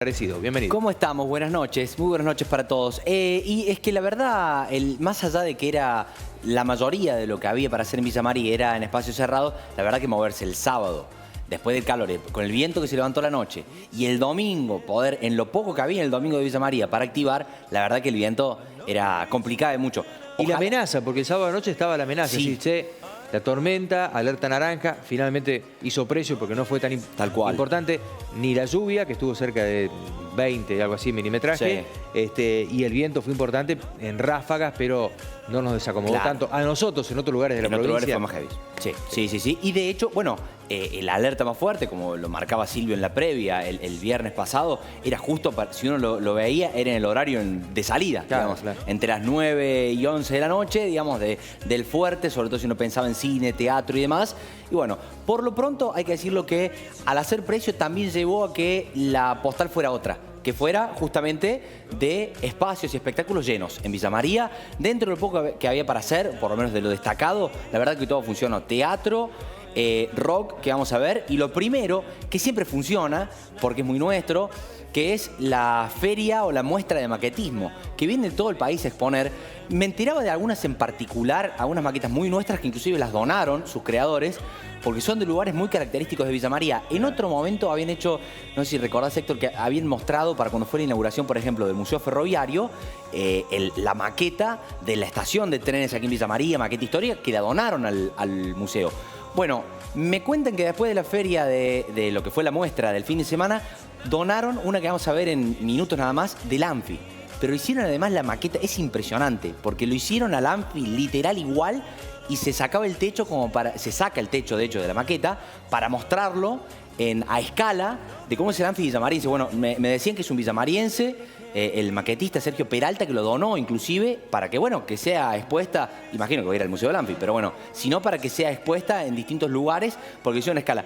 Agradecido, bienvenido. ¿Cómo estamos? Buenas noches, muy buenas noches para todos. Y es que la verdad, más allá de que era la mayoría de lo que había para hacer en Villa María era en espacio cerrado, la verdad que moverse el sábado, después del calor, con el viento que se levantó la noche, y el domingo poder, en lo poco que había el domingo de Villa María para activar, la verdad que el viento era complicado de mucho. Y la amenaza, porque el sábado anoche estaba la amenaza. Sí. Sí, che, la tormenta, alerta naranja, finalmente hizo precio porque no fue tan Tal cual. importante, ni la lluvia, que estuvo cerca de 20, algo así, milimetraje, y el viento fue importante en ráfagas, pero no nos desacomodó tanto. A nosotros, en otros lugares de la provincia. En otros lugares fue más heavy. Sí. Y de hecho, bueno, la alerta más fuerte, como lo marcaba Silvio en la previa el viernes pasado, era justo, si uno lo veía, era en el horario de salida, digamos, entre las 9 y 11 de la noche, digamos, del fuerte, sobre todo si uno pensaba en cine, teatro y demás. Y bueno, por lo pronto hay que decirlo que al hacer precio también llevó a que la postal fuera otra, que fuera justamente de espacios y espectáculos llenos en Villa María. Dentro de lo poco que había para hacer, por lo menos de lo destacado, la verdad que todo funcionó. Teatro, rock que vamos a ver, y lo primero que siempre funciona, porque es muy nuestro, que es la feria o la muestra de maquetismo, que viene de todo el país a exponer. Me enteraba de algunas en particular, algunas maquetas muy nuestras que inclusive las donaron sus creadores, porque son de lugares muy característicos de Villa María. En otro momento habían hecho, no sé si recordás, Héctor, que habían mostrado para cuando fue la inauguración, por ejemplo, del Museo Ferroviario, la maqueta de la estación de trenes aquí en Villa María, maqueta histórica, que la donaron al museo. Bueno, me cuentan que después de la feria de lo que fue la muestra del fin de semana, donaron una que vamos a ver en minutos nada más, del Anfi. Pero hicieron además la maqueta, es impresionante, porque lo hicieron al Anfi literal igual y se sacaba el techo se saca el techo de hecho de la maqueta para mostrarlo a escala de cómo es el Anfi villamariense. Bueno, me decían que es un villamariense, el maquetista Sergio Peralta, que lo donó inclusive para que, bueno, que sea expuesta, imagino que va a ir al Museo del Anfi, pero bueno, sino para que sea expuesta en distintos lugares, porque hicieron una escala.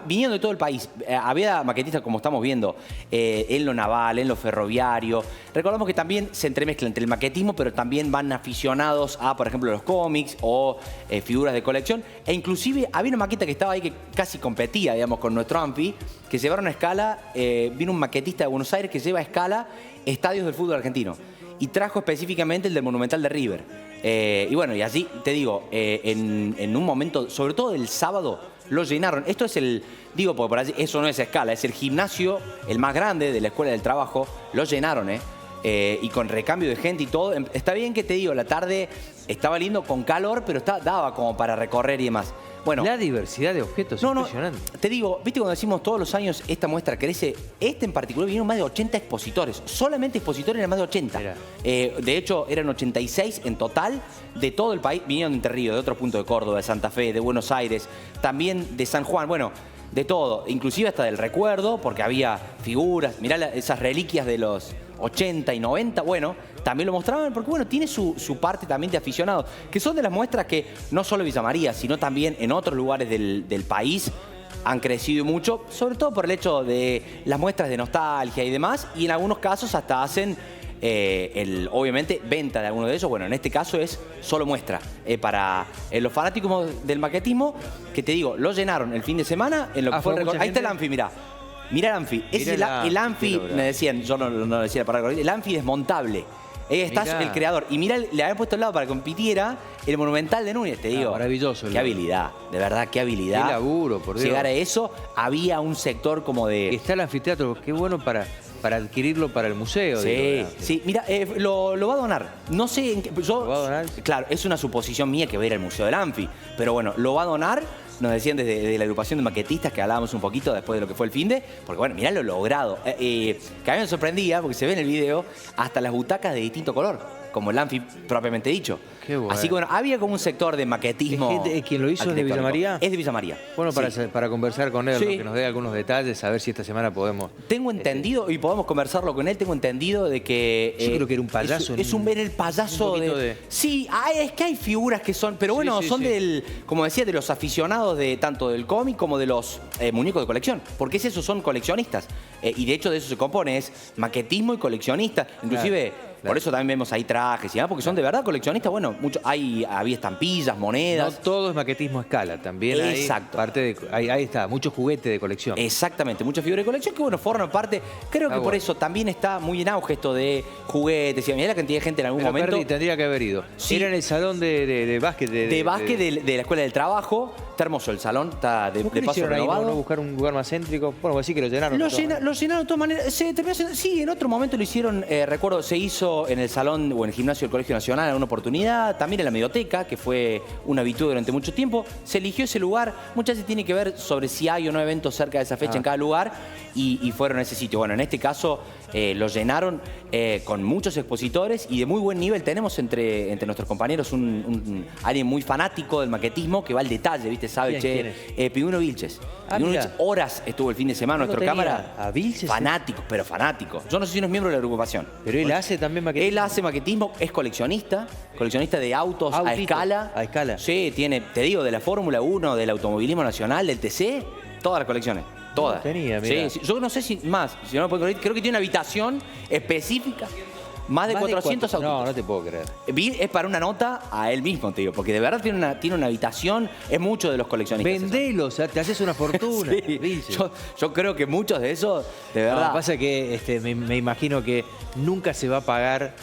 Viniendo de todo el país, había maquetistas como estamos viendo, en lo naval, en lo ferroviario. Recordamos que también se entremezcla entre el maquetismo, pero también van aficionados a, por ejemplo, los cómics o figuras de colección. E inclusive había una maqueta que estaba ahí que casi competía, digamos, con nuestro Anfi, que llevaron a escala, vino un maquetista de Buenos Aires que lleva a escala estadios del fútbol argentino y trajo específicamente el del Monumental de River. Y bueno, y así te digo, en un momento, sobre todo el sábado, lo llenaron. Esto es digo, porque por allí, eso no es a escala, es el gimnasio, el más grande de la Escuela del Trabajo, lo llenaron, y con recambio de gente y todo. Está bien que te digo, la tarde estaba lindo con calor, pero daba como para recorrer y demás. Bueno, la diversidad de objetos, impresionante. Te digo, viste cuando decimos todos los años esta muestra crece, en particular vinieron más de 80 expositores, solamente expositores eran más de 80. De hecho, eran 86 en total de todo el país, vinieron de Entre Ríos, de otros puntos de Córdoba, de Santa Fe, de Buenos Aires, también de San Juan, bueno, de todo, inclusive hasta del recuerdo, porque había figuras, mirá esas reliquias de los 80 y 90, bueno, también lo mostraban porque, bueno, tiene su parte también de aficionados, que son de las muestras que no solo Villa María, sino también en otros lugares del país han crecido mucho, sobre todo por el hecho de las muestras de nostalgia y demás, y en algunos casos hasta hacen, obviamente, venta de alguno de ellos. Bueno, en este caso es solo muestra. Para los fanáticos del maquetismo, que te digo, lo llenaron el fin de semana en lo que fue el recorrido. Ahí está el Anfi, mirá. Mirá el Anfi. Ese es el Anfi, me decían, yo no decía para recorrido, el Anfi desmontable. Ahí está el creador. Y mirá, le habían puesto al lado para que compitiera el Monumental de Núñez, te digo. Maravilloso. Qué habilidad, de verdad, qué habilidad. Qué laburo, por Dios. Llegar a eso, había un sector como de... Está el anfiteatro, qué bueno para adquirirlo para el museo. Sí, mira, lo va a donar. No sé en qué... ¿Lo va a donar? Claro, es una suposición mía que va a ir al Museo del Anfi, pero bueno, lo va a donar. Nos decían desde la agrupación de maquetistas, que hablábamos un poquito después de lo que fue el finde, porque bueno, mirá lo logrado. Que a mí me sorprendía, porque se ve en el video, hasta las butacas de distinto color, como el Anfi propiamente dicho. Qué bueno. Así que bueno, había como un sector de maquetismo. ¿Quién lo hizo, es de Villa María? Es de Villa María. Bueno, para conversar con él, que nos dé algunos detalles, a ver si esta semana podemos... Tengo entendido, y podemos conversarlo con él, tengo entendido de que... Yo creo que era un payaso. Era el payaso Sí, es que hay figuras que son... Pero bueno, son como decía, de los aficionados de tanto del cómic como de los muñecos de colección. Porque son coleccionistas. Y de hecho de eso se compone, es maquetismo y coleccionista. Inclusive... Por eso también vemos ahí trajes y demás, porque son de verdad coleccionistas. Bueno, había estampillas, monedas. No todo es maquetismo a escala, también ahí está, mucho juguete de colección. Exactamente, muchas figuras de colección que, bueno, forman parte. Creo que por eso también está muy en auge esto de juguetes. Y mirá la cantidad de gente en algún momento. Tendría que haber ido. Sí. Era en el salón de básquet. De básquet de la Escuela del Trabajo. Está hermoso el salón, está de paso renovado. ¿No buscar un lugar más céntrico? Bueno, pues sí que lo llenaron. Lo llenaron de todas maneras. Sí, en otro momento lo hicieron, recuerdo, se hizo en el salón o en el gimnasio del Colegio Nacional en alguna oportunidad, también en la Medioteca, que fue una habitud durante mucho tiempo. Se eligió ese lugar. Muchas veces tiene que ver sobre si hay o no eventos cerca de esa fecha en cada lugar y fueron a ese sitio. Bueno, en este caso lo llenaron con muchos expositores y de muy buen nivel. Tenemos entre nuestros compañeros alguien muy fanático del maquetismo que va al detalle, ¿viste? Sabe, Piguno Vilches. Piguno Vilches horas estuvo el fin de semana en nuestra cámara. ¿A Vilches? Fanático, pero fanático. Yo no sé si no es miembro de la agrupación. Pero él hace también maquetismo. Él hace maquetismo, es coleccionista de autos a escala. A escala. Sí, tiene, te digo, de la Fórmula 1, del automovilismo nacional, del TC, todas las colecciones. Todas. No tenía, mirá. Sí, yo no sé si más, si no me puedo creer, creo que tiene una habitación específica. Más de 400 autos. No, no te puedo creer. Es para una nota a él mismo, te digo, porque de verdad tiene una habitación, es mucho de los coleccionistas. Vendelo, o sea, te haces una fortuna. Sí, yo creo que muchos de esos, de verdad. Lo que pasa es que me imagino que nunca se va a pagar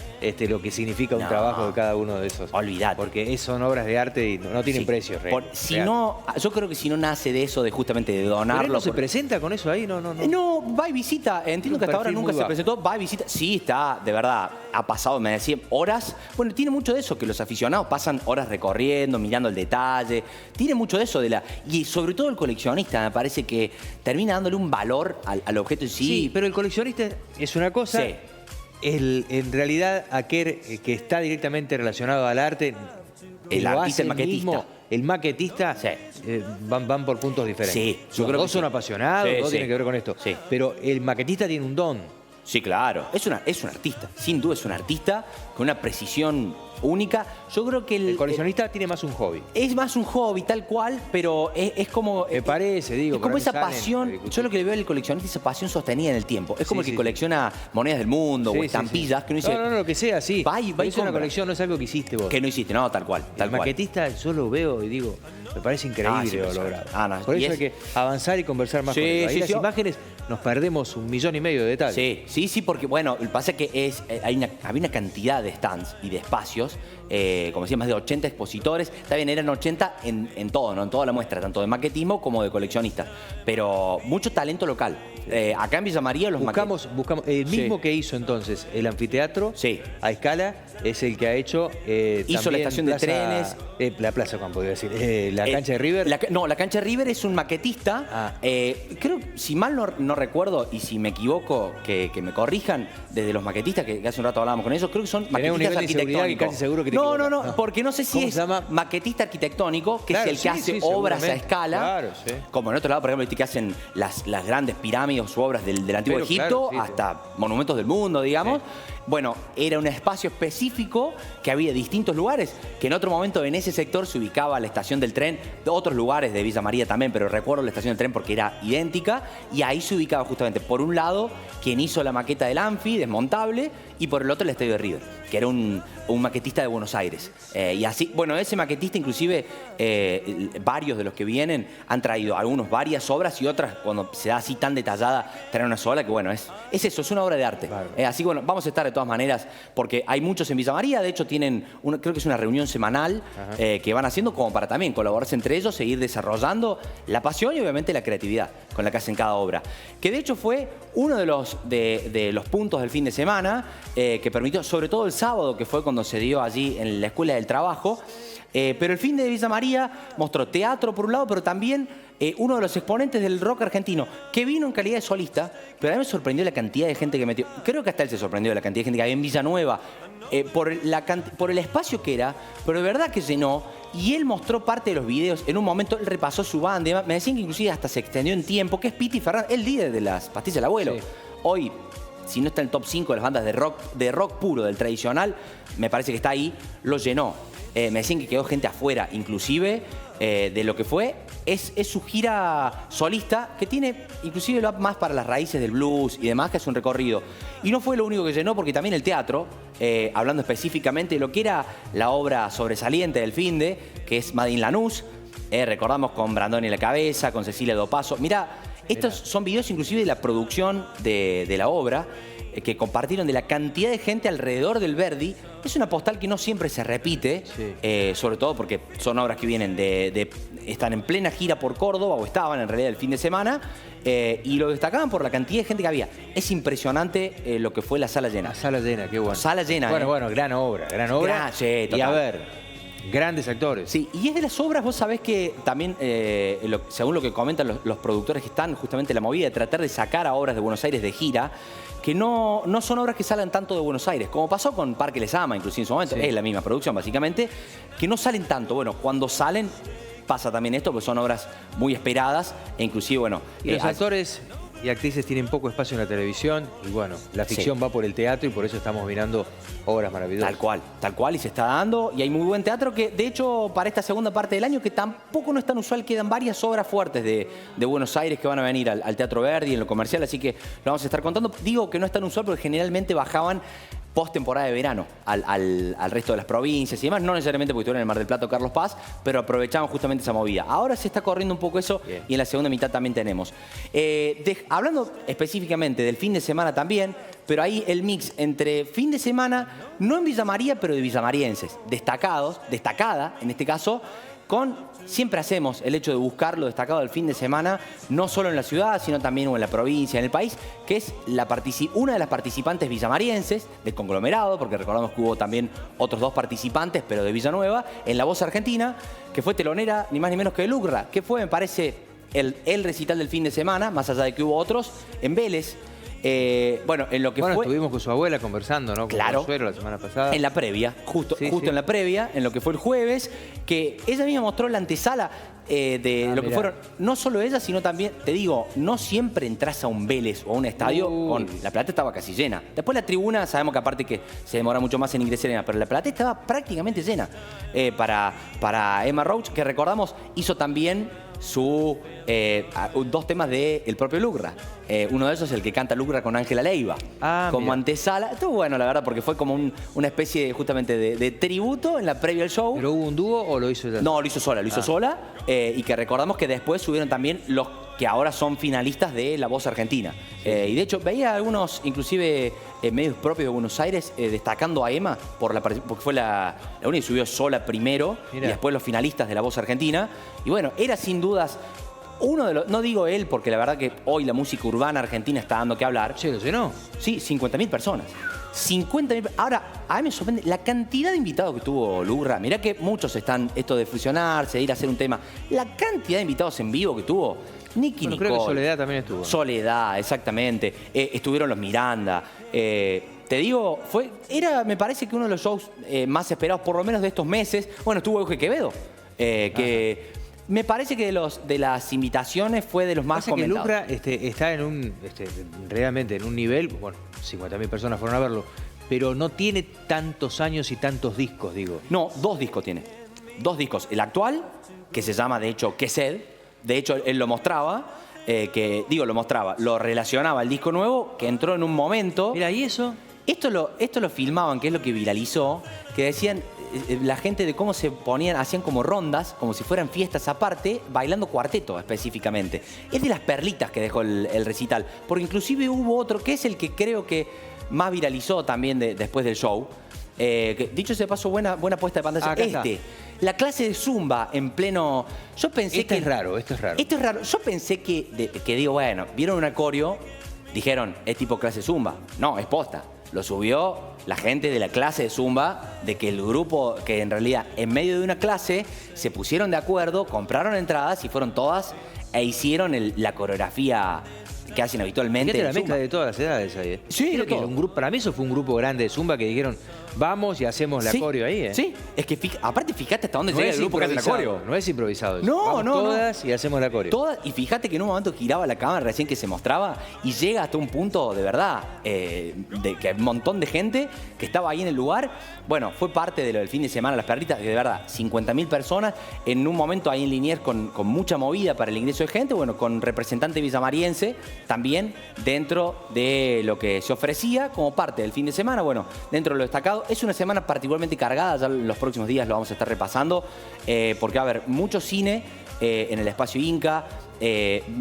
lo que significa un trabajo de cada uno de esos. Olvidate. Porque son obras de arte y no tienen precio real. Yo creo que si no nace de eso, de justamente de donarlo. ¿Pero él no se presenta con eso ahí? No, va y visita. Entiendo que hasta ahora nunca se presentó. Va y visita. Sí, está, de verdad. Ha pasado, me decía, horas. Bueno, tiene mucho de eso, que los aficionados pasan horas recorriendo, mirando el detalle. Tiene mucho de eso y sobre todo el coleccionista, me parece que termina dándole un valor al objeto en sí. Sí, pero el coleccionista es una cosa. Sí. En realidad, aquel que está directamente relacionado al arte, el artista, el maquetista. El maquetista van por puntos diferentes. Sí, yo creo que son apasionados, todo tiene que ver con esto. Sí. Pero el maquetista tiene un don. Sí, claro. Es un artista. Sin duda es un artista con una precisión única. Yo creo que el coleccionista tiene más un hobby. Es más un hobby, tal cual, pero es como... Me parece, digo. Es como esa pasión. Yo lo que le veo al coleccionista es esa pasión sostenida en el tiempo. Es como el que colecciona monedas del mundo o estampillas. Que uno dice, no, lo que sea, sí. Va y es una colección, no es algo que hiciste vos. Que no hiciste, no, tal cual. El maquetista yo lo veo y digo, me parece increíble lo logrado. Por eso hay que avanzar y conversar más con eso. Ahí las imágenes nos perdemos 1,5 millones de detalles. Sí, porque bueno, el pasa es que había una cantidad de stands y de espacios, como decía, más de 80 expositores. Está bien, eran 80 en todo, ¿no? En toda la muestra, tanto de maquetismo como de coleccionistas. Pero mucho talento local. Acá en Villa María buscamos el mismo que hizo entonces el anfiteatro a escala, es el que ha hecho hizo la estación de trenes. La Plaza Juan, podría decir. La cancha de River. La cancha de River es un maquetista. Creo, si mal no recuerdo, y si me equivoco, que me corrijan, desde los maquetistas, que hace un rato hablábamos con ellos, creo que son maquetistas arquitectónicos. Casi seguro que no, porque no sé si es maquetista arquitectónico, que es el que hace obras a escala. Claro, como en otro lado, por ejemplo, que hacen las grandes pirámides o obras del Antiguo Egipto, hasta monumentos del mundo, digamos. Bueno, era un espacio específico que había distintos lugares, que en otro momento en ese sector se ubicaba la estación del tren, de otros lugares de Villa María también, pero recuerdo la estación del tren porque era idéntica, y ahí se ubicaba justamente, por un lado, quien hizo la maqueta del Anfi, desmontable, y por el otro el Estadio de River, que era un maquetista de Buenos Aires. Y así, bueno, ese maquetista inclusive, varios de los que vienen han traído varias obras y otras, cuando se da así tan detallada, traen una sola, que bueno, es eso, es una obra de arte. Claro. Así que bueno, vamos a estar de todas maneras, porque hay muchos en Villa María, de hecho tienen, creo que es una reunión semanal que van haciendo como para también colaborarse entre ellos, seguir desarrollando la pasión y obviamente la creatividad con la que hacen cada obra. Que de hecho fue uno de los puntos del fin de semana que permitió, sobre todo el sábado, que fue cuando se dio allí en la Escuela del Trabajo, pero el fin de Villa María mostró teatro por un lado, pero también uno de los exponentes del rock argentino, que vino en calidad de solista, pero a mí me sorprendió la cantidad de gente que metió. Creo que hasta él se sorprendió de la cantidad de gente que había en Villanueva, por el espacio que era, pero de verdad que llenó. Y él mostró parte de los videos. En un momento él repasó su banda y demás. Me decían que inclusive hasta se extendió en tiempo, que es Piti Fernández, el líder de las Pastillas del Abuelo. Sí. Hoy, si no está en el top 5 de las bandas de rock puro, del tradicional, me parece que está ahí, lo llenó. Me decían que quedó gente afuera, inclusive, de lo que fue es su gira solista, que tiene inclusive más para las raíces del blues y demás, que es un recorrido. Y no fue lo único que llenó, porque también el teatro, hablando específicamente de lo que era la obra sobresaliente del finde, que es Made in Lanús, recordamos con Brandoni en la cabeza, con Cecilia Dopazo. Mirá, estos son videos inclusive de la producción de la obra, que compartieron de la cantidad de gente alrededor del Verdi. Es una postal que no siempre se repite, sobre todo porque son obras que vienen están en plena gira por Córdoba, o estaban en realidad el fin de semana, y lo destacaban por la cantidad de gente que había. Es impresionante lo que fue la sala llena. La sala llena, qué bueno. Sala llena. Bueno, gran obra, gran obra. Sí, y a ver, grandes actores. Sí, y es de las obras, vos sabés que también, según lo que comentan los productores que están justamente en la movida de tratar de sacar a obras de Buenos Aires de gira, que no son obras que salen tanto de Buenos Aires, como pasó con Parque Les Ama, inclusive en su momento, es la misma producción básicamente, que no salen tanto. Bueno, cuando salen pasa también esto, porque son obras muy esperadas, e inclusive, bueno... Y los actores y actrices tienen poco espacio en la televisión, y bueno, la ficción va por el teatro, y por eso estamos mirando obras maravillosas. Tal cual, y se está dando, y hay muy buen teatro que, de hecho, para esta segunda parte del año, que tampoco no es tan usual, quedan varias obras fuertes de Buenos Aires que van a venir al Teatro Verdi, en lo comercial, así que lo vamos a estar contando. Digo que no es tan usual porque generalmente bajaban post-temporada de verano al resto de las provincias y demás, no necesariamente porque estuvieron en el Mar del Plata o Carlos Paz, pero aprovechaban justamente esa movida. Ahora se está corriendo un poco eso. Bien. Y en la segunda mitad también tenemos. Hablando específicamente del fin de semana también, pero ahí el mix entre fin de semana, no en Villa María, pero de villamarienses, destacada en este caso, siempre hacemos el hecho de buscar lo destacado del fin de semana, no solo en la ciudad, sino también en la provincia, en el país, que es una de las participantes villamarienses del conglomerado, porque recordamos que hubo también otros 2 participantes, pero de Villanueva, en La Voz Argentina, que fue telonera ni más ni menos que de Lucra, que fue, me parece, el recital del fin de semana, más allá de que hubo otros, en Vélez. Bueno, en lo que fue... estuvimos con su abuela conversando, ¿no? Claro. Con Consuelo la semana pasada. En la previa, justo en la previa, en lo que fue el jueves, que ella misma mostró la antesala de lo que fueron, no solo ella, sino también, te digo, no siempre entras a un Vélez o a un estadio con... La Plata estaba casi llena. Después la tribuna, sabemos que aparte que se demora mucho más en ingresar, pero la Plata estaba prácticamente llena. Para Emma Roach, que recordamos, hizo también 2 temas del propio Lucra. Uno de esos es el que canta Lucra con Ángela Leiva. Como antesala. Estuvo bueno, la verdad, porque fue como una especie justamente de tributo en la previa al show. ¿Pero hubo un dúo o lo hizo ella? No, lo hizo sola. Y que recordamos que después subieron también los que ahora son finalistas de La Voz Argentina. Y de hecho, veía algunos, inclusive medios propios de Buenos Aires, destacando a Emma porque fue la única que subió sola primero. Mirá. Y después los finalistas de La Voz Argentina. Y bueno, era sin dudas uno de los... No digo él, porque la verdad que hoy la música urbana argentina está dando que hablar. Che, ¿lo llenó? Sí, 50.000 personas. 50.000. Ahora, a mí me sorprende la cantidad de invitados que tuvo Lucra. Mirá que muchos están, esto de fusionarse, de ir a hacer un tema. La cantidad de invitados en vivo que tuvo. Nicky Nicole. Creo que Soledad también estuvo. Soledad, exactamente. Estuvieron los Miranda. Te digo, me parece que uno de los shows más esperados, por lo menos de estos meses. Bueno, estuvo Euge Quevedo, que... Me parece que de las invitaciones fue de los más comentados. Que Lucra está realmente en un nivel, bueno, 50.000 personas fueron a verlo, pero no tiene tantos años y tantos discos, digo. No, 2 discos tiene. 2 discos. El actual, que se llama, de hecho, Que Sed. De hecho, él lo mostraba, lo relacionaba al disco nuevo, que entró en un momento. Mira, ¿y eso? Esto lo filmaban, que es lo que viralizó, que decían... La gente de cómo se ponían, hacían como rondas, como si fueran fiestas aparte, bailando cuarteto específicamente. Es de las perlitas que dejó el recital, porque inclusive hubo otro, que es el que creo que más viralizó también después del show. Dicho sea de paso, buena puesta de pantalla. La clase de Zumba en pleno... Yo pensé Esto es raro. Esto es raro. Yo pensé que digo, bueno, vieron un acorio, dijeron, es tipo clase Zumba. No, es posta. Lo subió la gente de la clase de Zumba, de que el grupo, que en realidad en medio de una clase se pusieron de acuerdo, compraron entradas y fueron todas e hicieron la coreografía que hacen habitualmente. Fíjate la en mezcla Zumba. de todas las edades ahí. Sí, Creo de que todo. un grupo, para mí eso fue un grupo grande de Zumba que dijeron, vamos y hacemos la Sí, coreo ahí. Sí, es que aparte fíjate hasta dónde No llega es el grupo que hace la coreo. improvisado, no es improvisado eso. No, Vamos no, no. todas y hacemos la coreo. Todas, y fíjate que en un momento giraba la cámara recién que se mostraba y llega hasta un punto de verdad, de que hay un montón de gente que estaba ahí en el lugar. Bueno, fue parte de lo del fin de semana, las perritas, de verdad, 50.000 personas en un momento ahí en Liniers con mucha movida para el ingreso de gente, bueno, con representante villamariense también dentro de lo que se ofrecía como parte del fin de semana, bueno, dentro de lo destacado. Es una semana particularmente cargada, ya los próximos días lo vamos a estar repasando, porque va a haber mucho cine en el espacio Inca,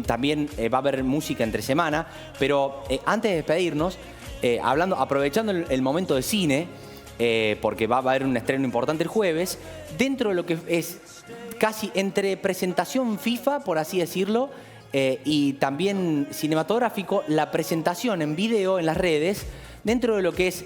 también va a haber música entre semana, pero antes de despedirnos, aprovechando el momento de cine, porque va a haber un estreno importante el jueves, dentro de lo que es casi entre presentación FIFA, por así decirlo, y también cinematográfico, la presentación en video en las redes, dentro de lo que es,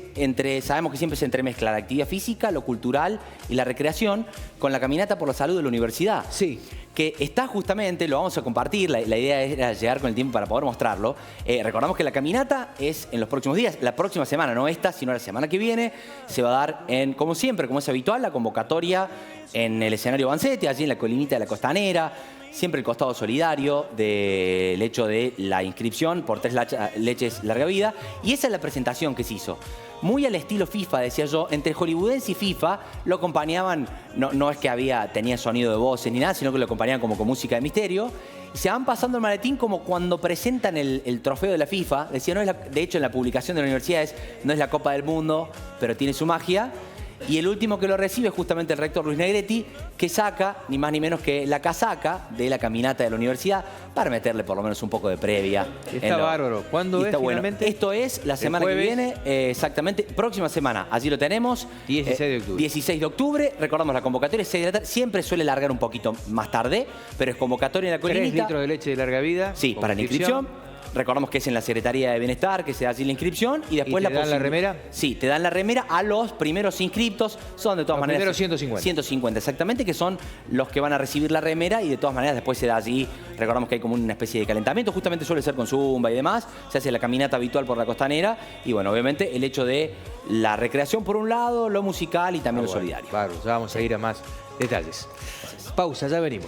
sabemos que siempre se entremezcla la actividad física, lo cultural y la recreación, con la caminata por la salud de la universidad. Sí. Que está justamente, lo vamos a compartir, la idea era llegar con el tiempo para poder mostrarlo. Recordamos que la caminata es en los próximos días, la próxima semana, no esta, sino la semana que viene, se va a dar como siempre, como es habitual, la convocatoria en el escenario Bansetti, allí en la colinita de la Costanera, siempre el costado solidario del hecho de la inscripción por 3 leches larga vida, y esa es la presentación que se hizo. Muy al estilo FIFA, decía yo, entre hollywoodense y FIFA lo acompañaban, no es que tenía sonido de voces ni nada, sino que lo acompañaban como con música de misterio. Y se van pasando el maletín como cuando presentan el trofeo de la FIFA. Decía, de hecho en la publicación de la universidad no es la Copa del Mundo, pero tiene su magia. Y el último que lo recibe es justamente el rector Luis Negretti, que saca ni más ni menos que la casaca de la caminata de la universidad para meterle por lo menos un poco de previa. Está bárbaro. ¿Cuándo es finalmente? Esto es la semana que viene, exactamente, próxima semana. Allí lo tenemos. 16 de octubre. 16 de octubre. Recordamos la convocatoria, 6 de la tarde. Siempre suele largar un poquito más tarde, pero es convocatoria en la colinita. 3 litros de leche de larga vida. Sí, para la inscripción. Recordamos que es en la Secretaría de Bienestar, que se da allí la inscripción. Y después ¿Y te dan la remera? Sí, te dan la remera a los primeros inscriptos. Son de todas maneras... Primeros 150. 150, exactamente, que son los que van a recibir la remera. Y de todas maneras después se da allí, recordamos que hay como una especie de calentamiento. Justamente suele ser con Zumba y demás. Se hace la caminata habitual por la Costanera. Y bueno, obviamente el hecho de la recreación por un lado, lo musical y también lo solidario. Claro, ya vamos a ir a más detalles. Pausa, ya venimos.